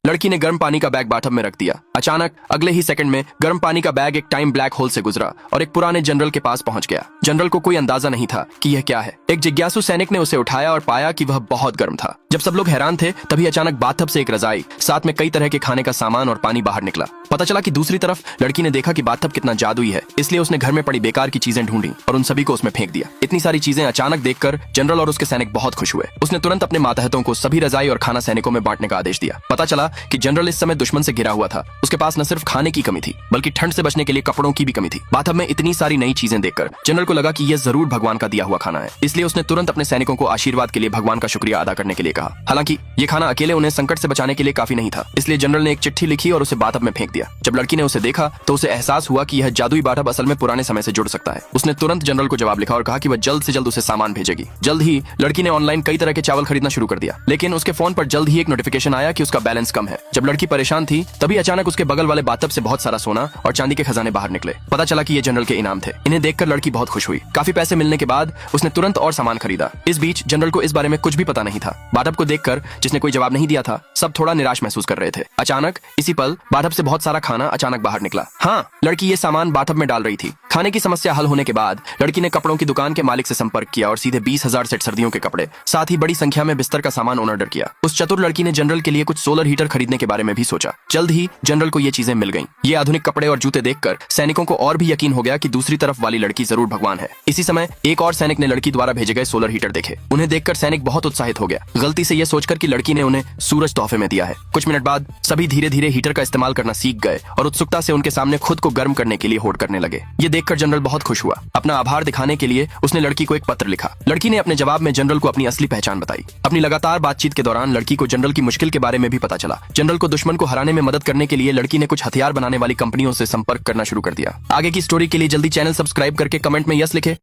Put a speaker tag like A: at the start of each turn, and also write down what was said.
A: लड़की ने गर्म पानी का बैग बाथटब में रख दिया। अचानक अगले ही सेकंड में गर्म पानी का बैग एक टाइम ब्लैक होल से गुजरा और एक पुराने जनरल के पास पहुंच गया। जनरल को कोई अंदाजा नहीं था कि यह क्या है। एक जिज्ञासु सैनिक ने उसे उठाया और पाया कि वह बहुत गर्म था। जब सब लोग हैरान थे तभी अचानक बाथटब से एक रजाई, साथ में कई तरह के खाने का सामान और पानी बाहर निकला। पता चला कि दूसरी तरफ लड़की ने देखा कि बाथटब कितना जादुई है, इसलिए उसने घर में पड़ी बेकार की चीजें ढूंढी और उन सभी को उसमें फेंक दिया। इतनी सारी चीजें अचानक देखकर जनरल और उसके सैनिक बहुत खुश हुए। उसने तुरंत अपने मातहतों को सभी रजाई और खाना सैनिकों में बांटने का आदेश दिया। पता चला कि जनरल इस समय दुश्मन से घिरा हुआ था। उसके पास न सिर्फ खाने की कमी थी बल्कि ठंड से बचने के लिए कपड़ों की भी कमी थी। बाथटब में इतनी सारी नई चीजें देखकर जनरल को लगा कि यह जरूर भगवान का दिया हुआ खाना है, इसलिए उसने तुरंत अपने सैनिकों को आशीर्वाद के लिए भगवान का शुक्रिया अदा करने के लिए कहा। हालांकि ये खाना अकेले उन्हें संकट से बचाने के लिए काफी नहीं था, इसलिए जनरल ने एक चिट्ठी लिखी और उसे बाथटब में फेंक दिया। जब लड़की ने उसे देखा तो उसे एहसास हुआ कि यह जादुई बाथटब असल में पुराने समय से जुड़ सकता है। उसने तुरंत जनरल को जवाब लिखा और कहा कि वह जल्द से जल्द उसे सामान भेजेगी। जल्द ही लड़की ने ऑनलाइन कई तरह के चावल खरीदना शुरू कर दिया, लेकिन उसके फोन पर जल्द ही एक नोटिफिकेशन आया कि उसका बैलेंस कम है। जब लड़की परेशान थी तभी अचानक उसके बगल वाले बाथटब से बहुत सारा सोना और चांदी के खजाने बाहर निकले। पता चला कि ये जनरल के इनाम थे। इन्हें देखकर लड़की बहुत खुश हुई। काफी पैसे मिलने के बाद उसने तुरंत और सामान खरीदा। इस बीच जनरल को इस बारे में कुछ भी पता नहीं था। बाथटब को देखकर जिसने कोई जवाब नहीं दिया था, सब थोड़ा निराश महसूस कर रहे थे। अचानक इसी पल बाथटब से बहुत सारा खाना अचानक बाहर निकला। हाँ, लड़की ये सामान बाथटब में डाल रही थी। खाने की समस्या हल होने के बाद लड़की ने कपड़ों की दुकान के मालिक से संपर्क किया और सीधे 20,000 सेट सर्दियों के कपड़े, साथ ही बड़ी संख्या में बिस्तर का सामान ऑर्डर किया। उस चतुर लड़की ने जनरल के लिए कुछ सोलर हीटर खरीदने के बारे में भी सोचा। जल्द ही जनरल को ये चीजें मिल गईं। ये आधुनिक कपड़े और जूते देखकर सैनिकों को और भी यकीन हो गया कि दूसरी तरफ वाली लड़की जरूर भगवान है। इसी समय एक और सैनिक ने लड़की द्वारा भेजे गए सोलर हीटर देखे। उन्हें देखकर सैनिक बहुत उत्साहित हो गया, गलती से यह सोचकर कि लड़की ने उन्हें सूरज तोहफे में दिया है। कुछ मिनट बाद सभी धीरे धीरे हीटर का इस्तेमाल करना सीख गए और उत्सुकता से उनके सामने खुद को गर्म करने के लिए होड़ करने लगे। ये देखकर जनरल बहुत खुश हुआ। अपना आभार दिखाने के लिए उसने लड़की को एक पत्र लिखा। लड़की ने अपने जवाब में जनरल को अपनी असली पहचान बताई। अपनी लगातार बातचीत के दौरान लड़की को जनरल की मुश्किल के बारे में भी पता चला। जनरल को दुश्मन को हराने में मदद करने के लिए लड़की ने कुछ हथियार बनाने वाली कंपनियों से संपर्क करना शुरू कर दिया। आगे की स्टोरी के लिए जल्दी चैनल सब्सक्राइब करके कमेंट में यस लिखे।